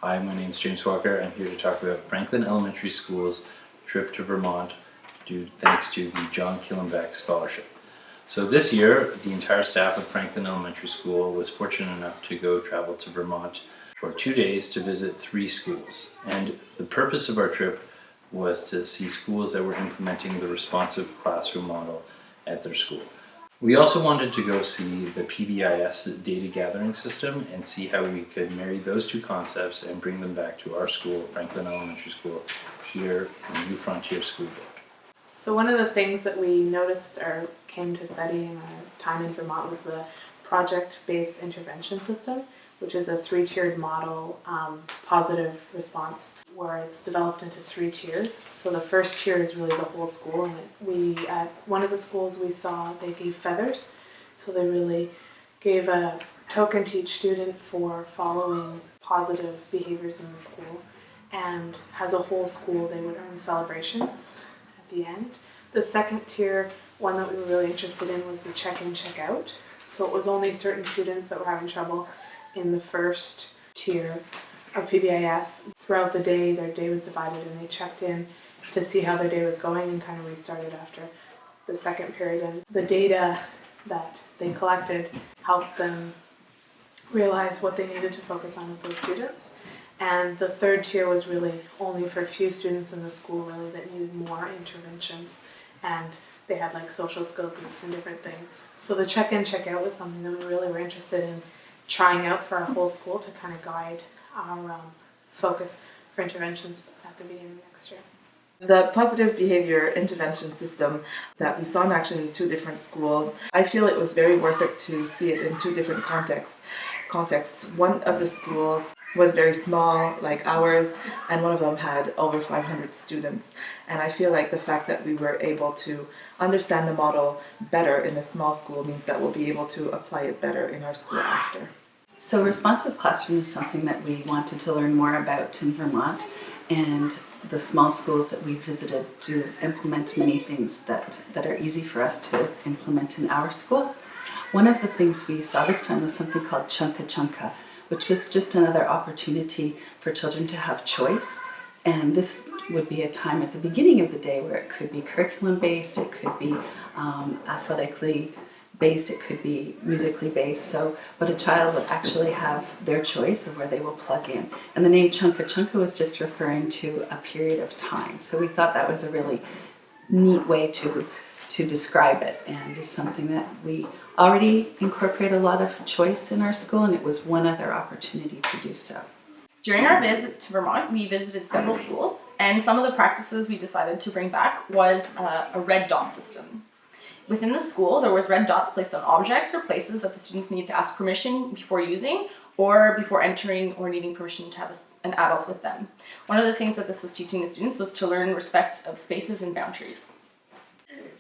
Hi, my name is James Walker. I'm here to talk about Franklin Elementary School's trip to Vermont thanks to the John Killingbeck Scholarship. So this year, the entire staff of Franklin Elementary School was fortunate enough to travel to Vermont for 2 days to visit 3 schools. And the purpose of our trip was to see schools that were implementing the responsive classroom model at their school. We also wanted to go see the PBIS data gathering system and see how we could marry those two concepts and bring them back to our school, Franklin Elementary School, here in the New Frontier School Board. So one of the things that we noticed or came to study in our time in Vermont was the project-based intervention system, which is a 3-tiered model, positive response, where it's developed into 3 tiers. So the first tier is really the whole school, and at one of the schools we saw, they gave feathers. So they really gave a token to each student for following positive behaviors in the school. And as a whole school, they would earn celebrations at the end. The second tier, one that we were really interested in, was the check-in, check-out. So it was only certain students that were having trouble in the first tier of PBIS. Throughout the day, their day was divided and they checked in to see how their day was going and kind of restarted after the second period. And the data that they collected helped them realize what they needed to focus on with those students. And the third tier was really only for a few students in the school really that needed more interventions. And they had like social skill groups and different things. So the check-in, check-out was something that we really were interested in trying out for our whole school to kind of guide our focus for interventions at the beginning of next year. The positive behavior intervention system that we saw in action in 2 different schools, I feel it was very worth it to see it in 2 different contexts. One of the schools was very small, like ours, and one of them had over 500 students. And I feel like the fact that we were able to understand the model better in the small school means that we'll be able to apply it better in our school after. So responsive classroom is something that we wanted to learn more about in Vermont, and the small schools that we visited do implement many things that are easy for us to implement in our school. One of the things we saw this time was something called Chunka Chunka, which was just another opportunity for children to have choice. And this would be a time at the beginning of the day where it could be curriculum-based, it could be athletically based, it could be musically based, but a child would actually have their choice of where they will plug in. And the name Chunka Chunka was just referring to a period of time. So we thought that was a really neat way to describe it, and is something that we already incorporate a lot of choice in our school, and it was one other opportunity to do so. During our visit to Vermont, we visited several schools, and some of the practices we decided to bring back was a red dot system. Within the school, there was red dots placed on objects or places that the students need to ask permission before using or before entering or needing permission to have an adult with them. One of the things that this was teaching the students was to learn respect of spaces and boundaries.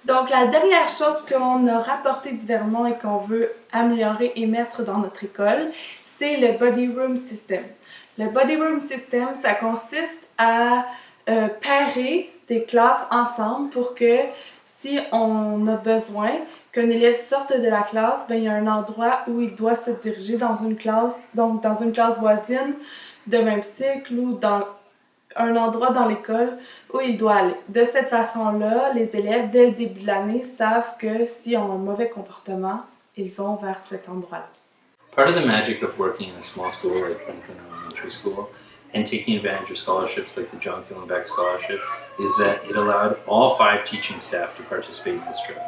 Donc, la dernière chose qu'on a rapporté du Vermont et qu'on veut améliorer et mettre dans notre école, c'est le Body Room System. Le Body Room System, ça consiste à pairer des classes ensemble pour que si on a besoin qu'un élève sorte de la classe, il y a un endroit où il doit se diriger dans une classe, donc dans une classe voisine de même cycle ou dans un endroit dans l'école où il doit aller. De cette façon-là, les élèves, dès le début de l'année, savent que s'ils ont un mauvais comportement, ils vont vers cet endroit-là. Part of the magic of working in a small school like Franklin Elementary School and taking advantage of scholarships like the John Killingbeck Scholarship is that it allowed all 5 teaching staff to participate in this trip.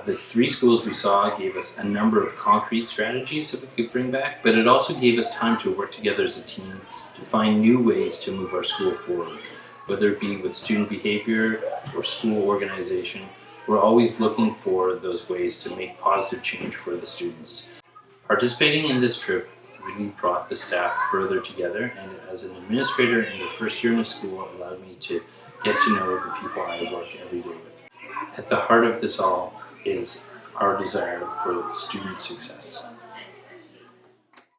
The 3 schools we saw gave us a number of concrete strategies that we could bring back, but it also gave us time to work together as a team to find new ways to move our school forward. Whether it be with student behavior or school organization, we're always looking for those ways to make positive change for the students. Participating in this trip really brought the staff further together, and as an administrator in the first year in the school, allowed me to get to know the people I work every day with. At the heart of this all is our desire for student success.